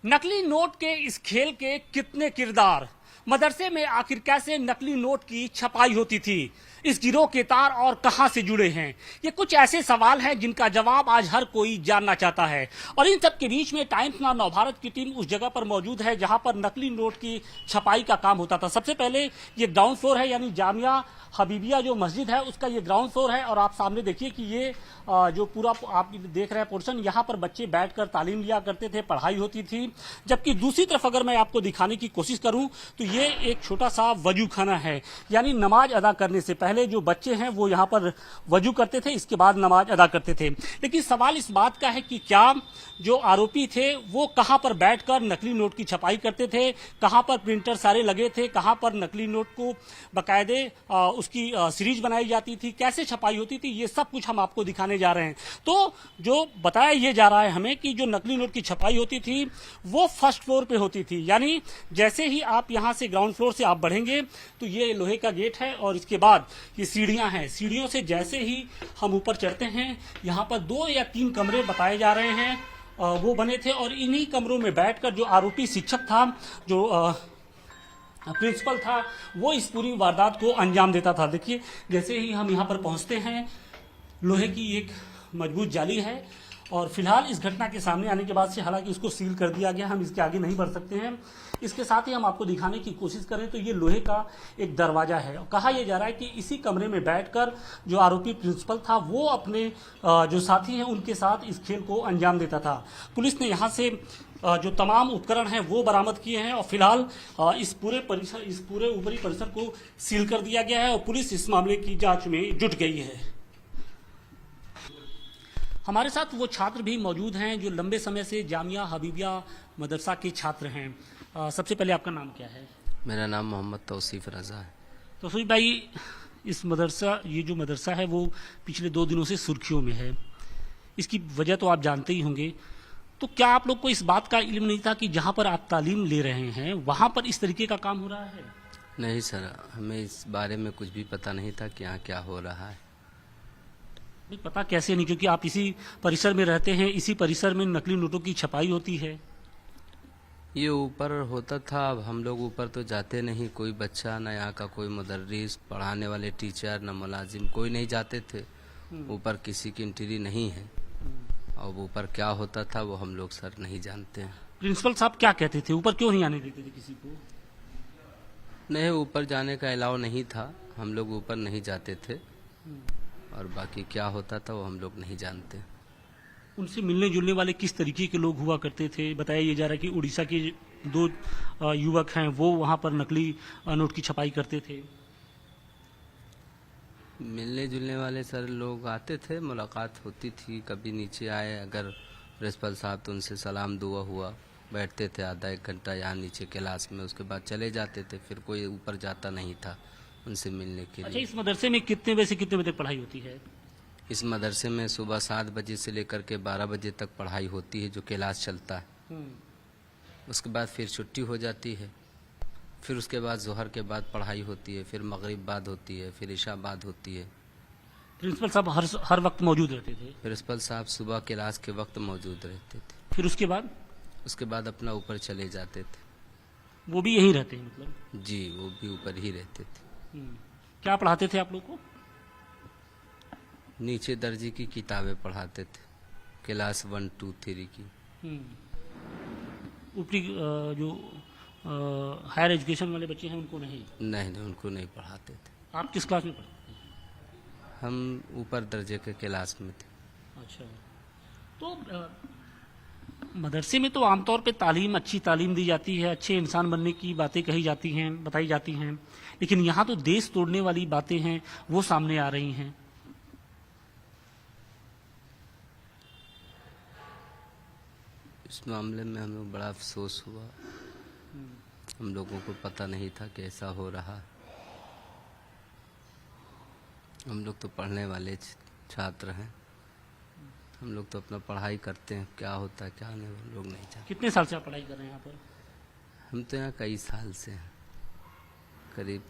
नकली नोट के इस खेल के कितने किरदार, मदरसे में आखिर कैसे नकली नोट की छपाई होती थी, इस गिरोह के तार और कहां से जुड़े हैं, ये कुछ ऐसे सवाल हैं जिनका जवाब आज हर कोई जानना चाहता है। और इन सब के बीच में टाइम्स नाउ नवभारत की टीम उस जगह पर मौजूद है जहां पर नकली नोट की छपाई का काम होता था। सबसे पहले ये ग्राउंड फ्लोर है, यानी जामिया हबीबिया जो मस्जिद है उसका ये ग्राउंड फ्लोर है। और आप सामने देखिए कि ये जो पूरा आप देख रहे हैं पोर्शन, यहाँ पर बच्चे बैठकर तालीम लिया करते थे, पढ़ाई होती थी। जबकि दूसरी तरफ अगर मैं आपको दिखाने की कोशिश करूं तो ये एक छोटा सा वजू खाना है, यानी नमाज अदा करने से पहले जो बच्चे हैं वो यहाँ पर वजू करते थे, इसके बाद नमाज अदा करते थे। लेकिन सवाल इस बात का है कि क्या जो आरोपी थे वो कहाँ पर बैठकर नकली नोट की छपाई करते थे, कहाँ पर प्रिंटर सारे लगे थे, कहाँ पर नकली नोट को बाकायदे उसकी सीरीज बनाई जाती थी, कैसे छपाई होती थी, ये सब कुछ हम आपको दिखाने जा रहे हैं। तो जो बताया ये जा रहा है हमें कि जो नकली नोट की छपाई होती थी वो फर्स्ट फ्लोर पे होती थी, यानी जैसे ही आप यहाँ से ग्राउंड फ्लोर से आप बढ़ेंगे तो ये लोहे का गेट है और इसके बाद ये सीढ़ियां हैं। सीढ़ियों से जैसे ही हम ऊपर चढ़ते हैं यहाँ पर 2 या 3 कमरे बताए जा रहे हैं वो बने थे। और इन्हीं कमरों में बैठकर जो आरोपी शिक्षक था, जो प्रिंसिपल था, वो इस पूरी वारदात को अंजाम देता था। देखिए जैसे ही हम यहाँ पर पहुंचते हैं, लोहे की एक मजबूत जाली है और फिलहाल इस घटना के सामने आने के बाद से हालांकि इसको सील कर दिया गया, हम इसके आगे नहीं बढ़ सकते हैं। इसके साथ ही हम आपको दिखाने की कोशिश करें तो ये लोहे का एक दरवाजा है और कहा यह जा रहा है कि इसी कमरे में बैठकर जो आरोपी प्रिंसिपल था वो अपने जो साथी हैं उनके साथ इस खेल को अंजाम देता था। पुलिस ने यहाँ से जो तमाम उपकरण हैं वो बरामद किए हैं और फिलहाल इस पूरे ऊपरी परिसर को सील कर दिया गया है और पुलिस इस मामले की जांच में जुट गई है। हमारे साथ वो छात्र भी मौजूद हैं जो लंबे समय से जामिया हबीबिया मदरसा के छात्र हैं। सबसे पहले आपका नाम क्या है? मेरा नाम मोहम्मद तौसीफ रजा है। तौसीफ भाई, ये जो मदरसा है वो पिछले 2 दिनों से सुर्खियों में है, इसकी वजह तो आप जानते ही होंगे। तो क्या आप लोग को इस बात का इल्म नहीं था कि जहाँ पर आप तालीम ले रहे हैं वहाँ पर इस तरीके का काम हो रहा है? नहीं सर, हमें इस बारे में कुछ भी पता नहीं था कि यहाँ क्या हो रहा है। नहीं पता कैसे नहीं, क्योंकि आप इसी परिसर में रहते हैं, इसी परिसर में नकली नोटों की छपाई होती है। ये ऊपर होता था, अब हम लोग ऊपर तो जाते नहीं, कोई बच्चा न यहाँ का कोई मुदर्रिस, पढ़ाने वाले टीचर न मुलाजिम, कोई नहीं जाते थे ऊपर, किसी की एंट्री नहीं है। और ऊपर क्या होता था वो हम लोग सर नहीं जानते हैं। प्रिंसिपल साहब क्या कहते थे, ऊपर क्यों नहीं आने देते थे किसी को? नहीं, ऊपर जाने का अलाउ नहीं था, हम लोग ऊपर नहीं जाते थे और बाकी क्या होता था वो हम लोग नहीं जानते। उनसे मिलने जुलने वाले किस तरीके के लोग हुआ करते थे? बताया ये जा रहा है कि उड़ीसा के 2 युवक हैं वो वहाँ पर नकली नोट की छपाई करते थे। मिलने जुलने वाले सर लोग आते थे, मुलाकात होती थी, कभी नीचे आए अगर प्रिंसिपल साहब तो उनसे सलाम दुआ हुआ, बैठते थे आधा 1 घंटा यहाँ नीचे क्लास में, उसके बाद चले जाते थे, फिर कोई ऊपर जाता नहीं था उनसे मिलने के लिए। अच्छा, इस मदरसे में कितने बजे से कितने बजे तक पढ़ाई होती है? इस मदरसे में सुबह 7 बजे से लेकर के 12 बजे तक पढ़ाई होती है, जो क्लास चलता है। उसके बाद फिर छुट्टी हो जाती है, फिर उसके बाद जोहर के बाद पढ़ाई होती है, फिर मगरिब बाद होती है, फिर इशा बाद होती है। प्रिंसिपल साहब हर वक्त मौजूद रहते थे? प्रिंसिपल साहब सुबह क्लास के वक्त मौजूद रहते थे। फिर उसके बाद अपना ऊपर चले जाते थे। वो भी यहीं रहते हैं मतलब? जी, वो भी ऊपर ही रहते थे। क्या पढ़ाते थे आप लोग को? नीचे दर्जे की किताबें पढ़ाते थे, क्लास 1, 2, 3 की। ऊपरी जो हायर एजुकेशन वाले बच्चे हैं उनको नहीं? नहीं, उनको नहीं पढ़ाते थे। आप किस क्लास में पढ़ते थे? हम ऊपर दर्जे के क्लास में थे। अच्छा, तो मदरसे में तो आमतौर पे अच्छी तालीम दी जाती है, अच्छे इंसान बनने की बातें कही जाती हैं, बताई जाती हैं, लेकिन यहाँ तो देश तोड़ने वाली बातें हैं वो सामने आ रही हैं। इस मामले में हमें बड़ा अफसोस हुआ, हम लोगों को पता नहीं था कि ऐसा हो रहा। हम लोग तो पढ़ने वाले छात्र हैं, हम लोग तो अपना पढ़ाई करते हैं, क्या होता है क्या नहीं हम लोग नहीं जानते। कितने साल से आप पढ़ाई कर रहे हैं यहाँ पर? हम तो यहाँ कई साल से हैं, करीब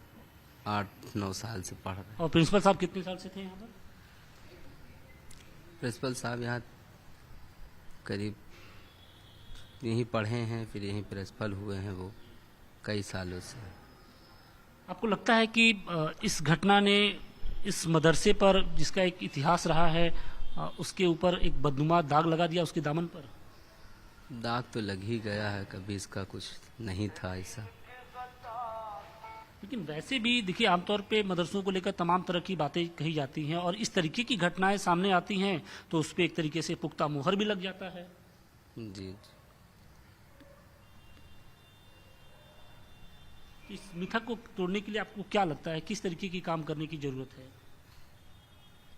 8-9 साल से पढ़ रहे हैं। और प्रिंसिपल साहब कितने साल से थे यहाँ पर? प्रिंसिपल साहब यहाँ करीब यहीं पढ़े हैं, फिर यहीं प्रिंसिपल हुए हैं वो कई सालों से। आपको लगता है कि इस घटना ने इस मदरसे पर, जिसका एक इतिहास रहा है, उसके ऊपर एक बदनुमा दाग लगा दिया उसके दामन पर? दाग तो लग ही गया है, कभी इसका कुछ नहीं था ऐसा। लेकिन वैसे भी देखिए, आमतौर पे मदरसों को लेकर तमाम तरह की बातें कही जाती हैं और इस तरीके की घटनाएं सामने आती हैं तो उस पर एक तरीके से पुख्ता मुहर भी लग जाता है। जी। इस मिथक को तोड़ने के लिए आपको क्या लगता है, किस तरीके की काम करने की जरूरत है?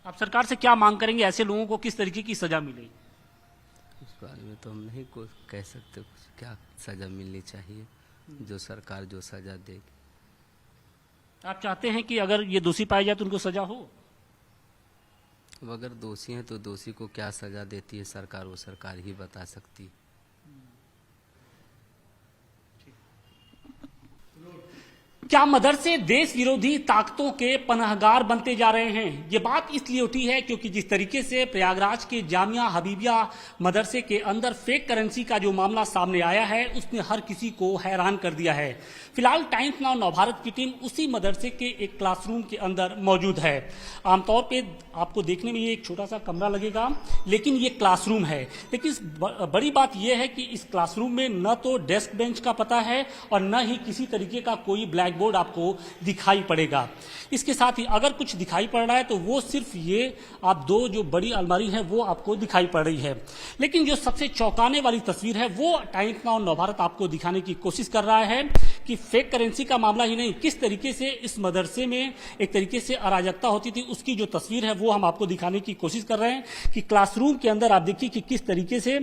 आप सरकार से क्या मांग करेंगे? ऐसे लोगों को किस तरीके की सजा मिले? उस बारे में तो हम नहीं कुछ कह सकते, कुछ क्या सजा मिलनी चाहिए, जो सरकार जो सजा देगी। आप चाहते हैं कि अगर ये दोषी पाए जाए तो उनको सजा हो? अब अगर दोषी हैं तो दोषी को क्या सजा देती है सरकार, वो सरकार ही बता सकती है। क्या मदरसे देश विरोधी ताकतों के पनाहगार बनते जा रहे हैं? ये बात इसलिए उठी है क्योंकि जिस तरीके से प्रयागराज के जामिया हबीबिया मदरसे के अंदर फेक करेंसी का जो मामला सामने आया है, उसने हर किसी को हैरान कर दिया है। फिलहाल टाइम्स नाउ नवभारत की टीम उसी मदरसे के एक क्लासरूम के अंदर मौजूद है। आमतौर पे आपको देखने में ये एक छोटा सा कमरा लगेगा, लेकिन ये क्लासरूम है। लेकिन इस बड़ी बात यह है कि इस क्लासरूम में न तो डेस्क बेंच का पता है और न ही किसी तरीके का कोई ब्लैक बोर्ड आपको दिखाई पड़ेगा। इसके साथ ही अगर कुछ दिखाई पड़ रहा है तो वो सिर्फ ये आप दो जो बड़ी अलमारी है वो आपको दिखाई पड़ रही है। लेकिन जो सबसे चौंकाने वाली तस्वीर है वो टाइम्स नाउ नवभारत आपको दिखाने की कोशिश कर रहा है कि फेक करेंसी का मामला ही नहीं, किस तरीके से इस मदरसे में एक तरीके से अराजकता होती थी, उसकी जो तस्वीर है वो हम आपको दिखाने की कोशिश कर रहे हैं कि क्लासरूम के अंदर आप देखिए कि किस तरीके से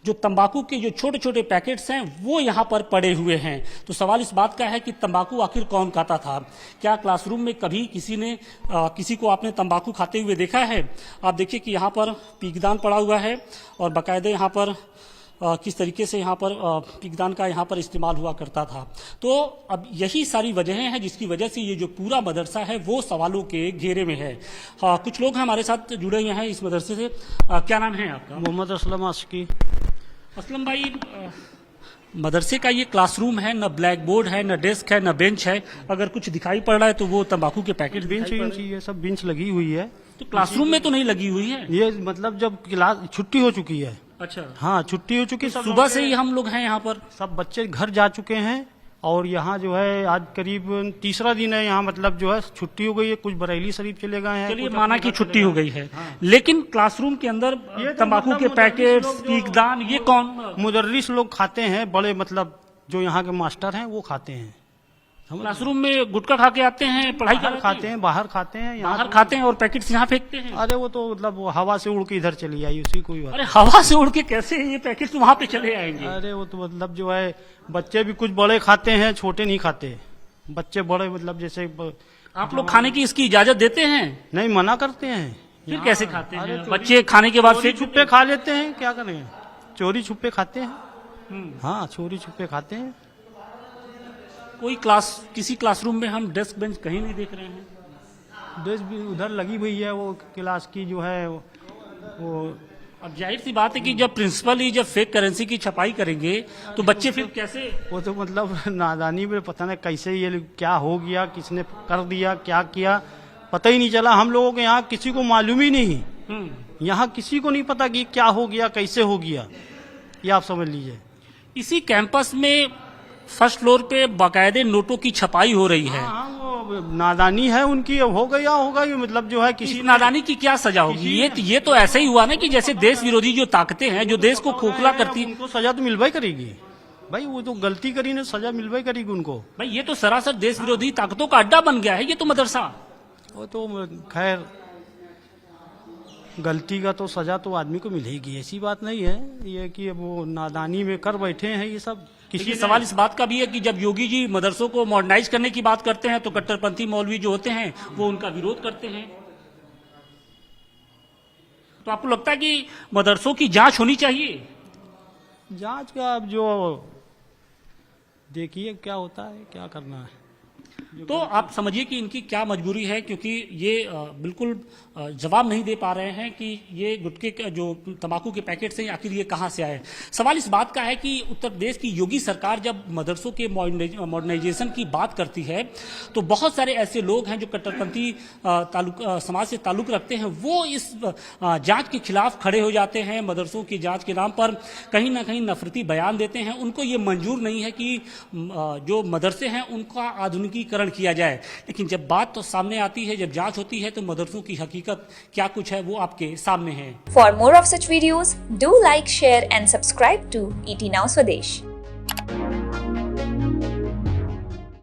जो तंबाकू के जो छोटे छोटे पैकेट्स हैं वो यहाँ पर पड़े हुए हैं। तो सवाल इस बात का है कि तंबाकू आखिर कौन खाता था? क्या क्लासरूम में कभी किसी को आपने तंबाकू खाते हुए देखा है? आप देखिए कि यहाँ पर पीकदान पड़ा हुआ है और बाकायदे यहाँ पर किस तरीके से यहाँ पर पीकदान का यहाँ पर इस्तेमाल हुआ करता था। तो अब यही सारी वजहें हैं जिसकी वजह से ये जो पूरा मदरसा है वो सवालों के घेरे में है। कुछ लोग हमारे साथ जुड़े हुए हैं इस मदरसे से। क्या नाम है आपका? मोहम्मद असलम आशिकी। असलम भाई, मदरसे का ये क्लासरूम है, न ब्लैक बोर्ड है, न डेस्क है, न बेंच है। अगर कुछ दिखाई पड़ रहा है तो वो तंबाकू के पैकेट बेंच ये सब बेंच लगी हुई है। तो क्लासरूम में तो नहीं लगी हुई है ये, मतलब जब क्लास छुट्टी हो चुकी है। अच्छा, हाँ छुट्टी हो चुकी है। सुबह से ही हम लोग हैं यहाँ पर, सब बच्चे घर जा चुके हैं और यहाँ जो है आज करीब तीसरा दिन है यहाँ, मतलब जो है छुट्टी हो गई है। कुछ बरेली शरीफ चले गए हैं, चलिए माना कि छुट्टी हो गई है। लेकिन क्लासरूम के अंदर तंबाकू के पैकेट, पीकदान, ये कौन? मुदर्रिस लोग खाते हैं, बड़े मतलब जो यहाँ के मास्टर हैं वो खाते हैं। क्लासरूम में गुटखा खा के आते हैं, पढ़ाई कर खाते हैं, बाहर खाते हैं, यहाँ बाहर खाते हैं और पैकेट्स यहाँ फेंकते हैं। अरे वो तो मतलब वो हवा से उड़ के इधर चली आई, उसी कोई बात। अरे हवा से उड़ के कैसे ये पैकेट वहां पे चले आएंगे? अरे वो तो मतलब जो है बच्चे भी कुछ बड़े खाते हैं, छोटे नहीं खाते। बच्चे बड़े मतलब जैसे आप लोग खाने की इसकी इजाजत देते हैं? नहीं, मना करते हैं। फिर कैसे खाते हैं? बच्चे खाने के बाद चोरी छुपे खा लेते हैं, क्या करें, चोरी छुपे खाते हैं। हाँ, चोरी छुपे खाते हैं। कोई किसी क्लासरूम में हम डेस्क बेंच कहीं नहीं देख रहे हैं। डेस्क भी उधर लगी हुई है, वो क्लास की जो है वो। अब जाहिर सी बात है कि जब प्रिंसिपल ही जब फेक करेंसी की छपाई करेंगे तो बच्चे फिर कैसे? वो तो मतलब नादानी में पता नहीं कैसे ये क्या हो गया, किसने कर दिया, क्या किया, पता ही नहीं चला। हम लोगों के यहाँ किसी को मालूम ही नहीं, यहाँ किसी को नहीं पता कि क्या हो गया, कैसे हो गया, ये आप समझ लीजिए। इसी कैंपस में फर्स्ट फ्लोर पे बाकायदे नोटों की छपाई हो रही है। हाँ, वो नादानी है उनकी, हो गया होगा ये, मतलब जो है किसी नादानी की क्या सजा होगी? ये तो ऐसा ही हुआ ना कि जैसे देश विरोधी जो ताकतें हैं जो देश को खोखला करती, उनको सजा तो मिलवाई करेगी भाई। वो तो गलती करी ने, सजा मिलवाई करेगी उनको भाई। ये तो सरासर देश विरोधी ताकतों का अड्डा बन गया है ये तो मदरसा। वो तो खैर गलती का तो सजा तो आदमी को मिलेगी, ऐसी बात नहीं है। ये कि वो नादानी में कर बैठे हैं ये सब। किसी सवाल इस बात का भी है कि जब योगी जी मदरसों को मॉडर्नाइज करने की बात करते हैं तो कट्टरपंथी मौलवी जो होते हैं वो उनका विरोध करते हैं। तो आपको लगता है कि मदरसों की जांच होनी चाहिए? जांच का अब जो देखिए क्या होता है, क्या करना है। तो आप समझिए कि इनकी क्या मजबूरी है, क्योंकि ये बिल्कुल जवाब नहीं दे पा रहे हैं कि ये गुटखे का जो तंबाकू के पैकेट्स हैं आखिर ये कहाँ से आए। सवाल इस बात का है कि उत्तर प्रदेश की योगी सरकार जब मदरसों के मॉडर्नाइजेशन की बात करती है तो बहुत सारे ऐसे लोग हैं जो कट्टरपंथी समाज से ताल्लुक रखते हैं, वो इस जांच के खिलाफ खड़े हो जाते हैं। मदरसों की जांच के नाम पर कहीं ना कहीं नफरती बयान देते हैं। उनको ये मंजूर नहीं है कि जो मदरसे हैं उनका आधुनिकीकरण किया जाए। लेकिन जब बात तो सामने आती है, जब जांच होती है, तो मदरसों की हकीकत क्या कुछ है वो आपके सामने है। For more of such videos, do like, share and subscribe to ET Now Swadesh.